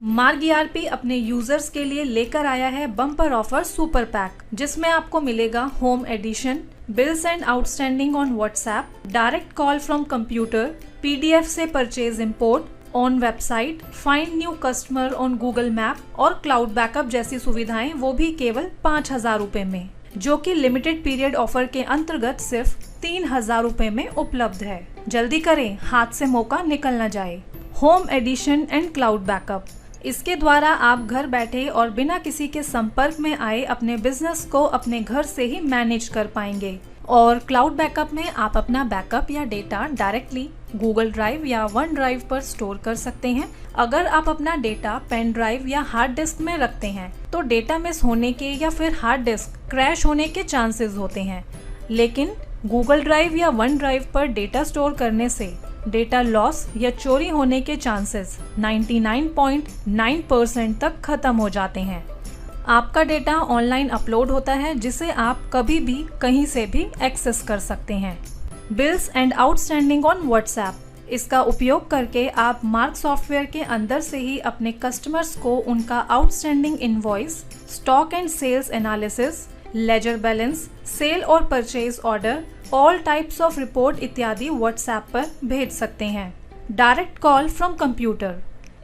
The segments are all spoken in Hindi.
मार्ग ईआरपी अपने यूजर्स के लिए लेकर आया है बम्पर ऑफर सुपर पैक, जिसमें आपको मिलेगा home edition, bills and outstanding on WhatsApp, direct call from computer, PDF से purchase import on website, find new customer on Google map और क्लाउड बैकअप जैसी सुविधाएं, वो भी केवल 5,000 रुपए में, जो कि लिमिटेड पीरियड ऑफर के अंतर्गत सिर्फ 3,000 रुपए में उपलब्ध है। जल्दी करें, हाथ से मौका निकल न जाए। Home edition and cloud backup, इसके द्वारा आप घर बैठे और बिना किसी के संपर्क में आए अपने बिजनेस को अपने घर से ही मैनेज कर पाएंगे। और क्लाउड बैकअप में आप अपना बैकअप या डेटा डायरेक्टली गूगल ड्राइव या वन ड्राइव पर स्टोर कर सकते हैं। अगर आप अपना डेटा पेन ड्राइव या हार्ड डिस्क में रखते हैं तो डेटा मिस होने के या फिर हार्ड डिस्क क्रैश होने के चांसेस होते हैं, लेकिन गूगल ड्राइव या वन ड्राइव पर डेटा स्टोर करने से डेटा लॉस या चोरी होने के चांसेस 99.9% तक खत्म हो जाते हैं। आपका डेटा ऑनलाइन अपलोड होता है, जिसे आप कभी भी कहीं से भी एक्सेस कर सकते हैं। Bills and outstanding on WhatsApp, इसका उपयोग करके आप मार्क सॉफ्टवेयर के अंदर से ही अपने कस्टमर्स को उनका outstanding invoice, stock and sales analysis, ledger balance, sale और purchase order, all types of report इत्यादि व्हाट्सएप पर भेज सकते हैं। डायरेक्ट कॉल फ्रॉम कंप्यूटर,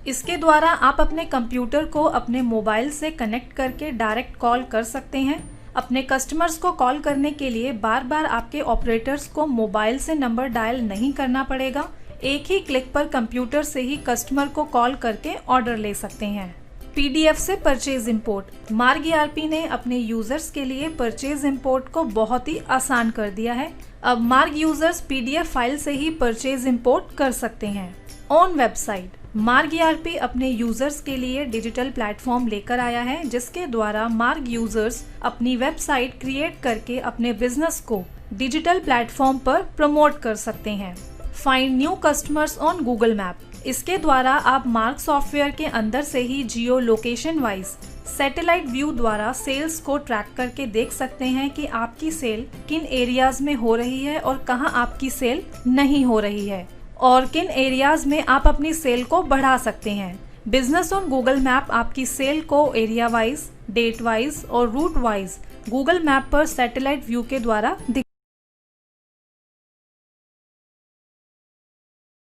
इसके द्वारा आप अपने कंप्यूटर को अपने मोबाइल से कनेक्ट करके डायरेक्ट कॉल कर सकते हैं। अपने कस्टमर्स को कॉल करने के लिए बार बार आपके ऑपरेटर्स को मोबाइल से नंबर डायल नहीं करना पड़ेगा। एक ही क्लिक पर कंप्यूटर से ही कस्टमर को कॉल करके ऑर्डर ले सकते हैं। पीडीएफ से परचेज इंपोर्ट, मार्ग ईआरपी ने अपने यूजर्स के लिए परचेज इंपोर्ट को बहुत ही आसान कर दिया है। अब मार्ग यूजर्स पीडीएफ फाइल से ही परचेज इंपोर्ट कर सकते हैं। ऑन वेबसाइट, मार्ग ईआरपी अपने यूजर्स के लिए डिजिटल प्लेटफॉर्म लेकर आया है, जिसके द्वारा मार्ग यूजर्स अपनी वेबसाइट क्रिएट करके अपने बिजनेस को डिजिटल प्लेटफॉर्म पर प्रमोट कर सकते हैं। Find new customers on Google map, इसके द्वारा आप मार्क सॉफ्टवेयर के अंदर से ही geo location wise satellite view द्वारा सेल्स को ट्रैक करके देख सकते हैं कि आपकी सेल किन एरियाज में हो रही है और कहां आपकी सेल नहीं हो रही है, और किन एरियाज में आप अपनी सेल को बढ़ा सकते हैं। बिजनेस ऑन गूगल मैप आपकी सेल को एरिया वाइज, डेट वाइज और रूट वाइज गूगल मैप पर सैटेलाइट व्यू के द्वारा